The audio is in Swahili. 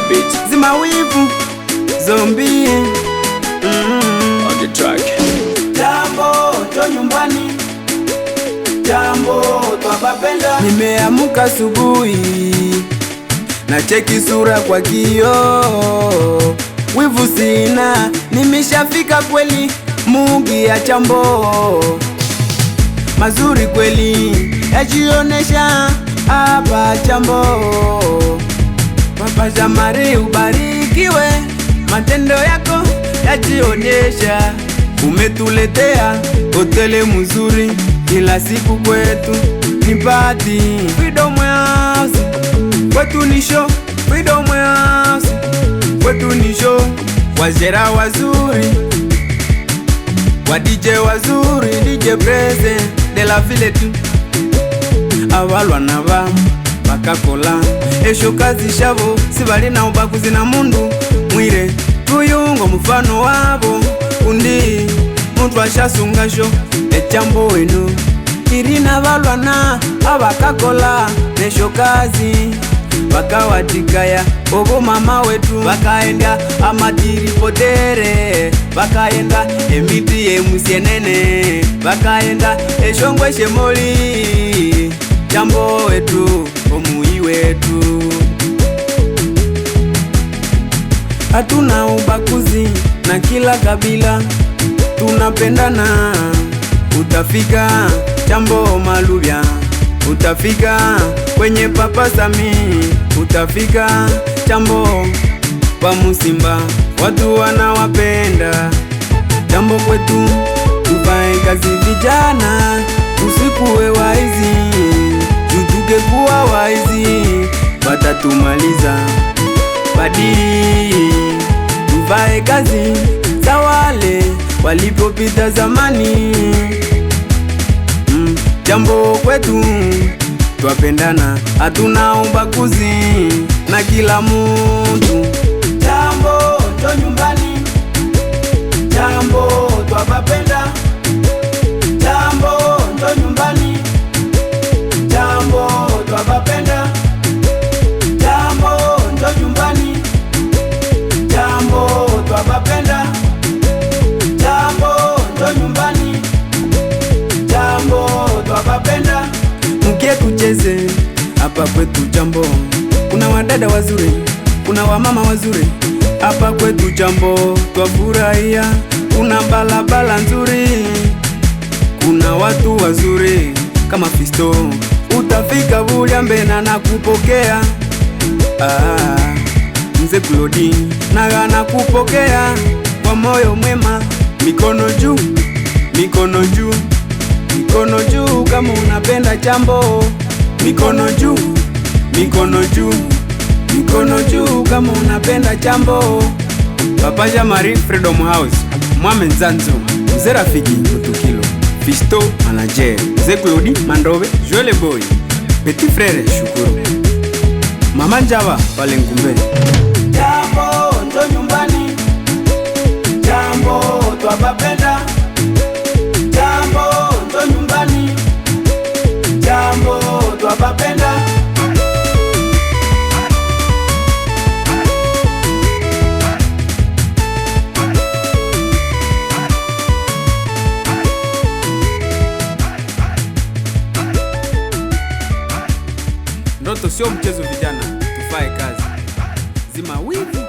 the beat. Zima wivu Zombie On the track. Jambo to nyumbani, jambo twapapenda. Nimeamuka asubuhi na cheki sura kwa kioo, wivu sina, nimeshafika kweli. Mugi ya chambo mazuri kweli yajionesha hapa chambo. Papa Jamari ubarikiwe, matendo yako yajionesha. Umetuletea hoteli mzuri, kila siku kwetu ni party. Freedom House kwetu ni show, Freedom House kwetu ni show. Wazera wazuri, wa DJ wazuri, DJ Present de la ville tu. Abalwa naba bakakola esho kazi shabo, sibali na ubaguzi na mundu mwire tuyungo mufano wabo. Undi muntu ashasungasho echambo wenu irina balwana abakakola nesho kazi bakawatikaya. Obo mama wetu bakaenda amatiri potere, bakaenda emiti emusienene, bakaenda eshongwe shemoli. Jambo wetu omui wetu, hatuna ubakuzi na kila kabila, tunapendana. Utafika Chambo Malubya, utafika kwenye Papa Sami, utafika Chambo wa Musimba, watu wanawapenda. Jambo kwetu tufae kazi vijana, usikuwe waizi, tutuke kuwa waizi, watatumaliza badii. Tufae kazi za wale walipopita zamani. Jambo kwetu twapendana, hatuna ubaguzi na kila mtu. Jambo ndo nyumbani, jambo twapapenda. Jambo ndo nyumbani, jambo twapapenda. Jambo ndo nyumbani, jambo twapapenda. Jambo ndo nyumbani, jambo twapapenda. Mkie tucheze hapa kwetu Jambo, kuna wadada wazuri, kuna wamama wazuri hapa kwetu Jambo, twafurahia. Kuna balabala nzuri, kuna watu wazuri kama Fisto, utafika Bulyambe na nakupokea. Mzee Claudi na kupokea kwa moyo mwema. Mikono juu, mikono juu, mikono juu kama unapenda Jambo. Mikono juu, mikono juu, mikono juu kama unapenda Jambo. Papa Jamari, Freedom House, Mwame Nzanzo, Mzee Rafiki Kutukilo, Fisto Manager, Mzee Claudi Mandobe, Joel Boy, Petit Frere Shukuru, Mama Njava pale Ngumbe. Jambo ndo nyumbani, jambo twapapenda. Jambo ndo nyumbani, jambo twapapenda. Ndoto sio mchezo vijana, tufae kazi. Zima wivu.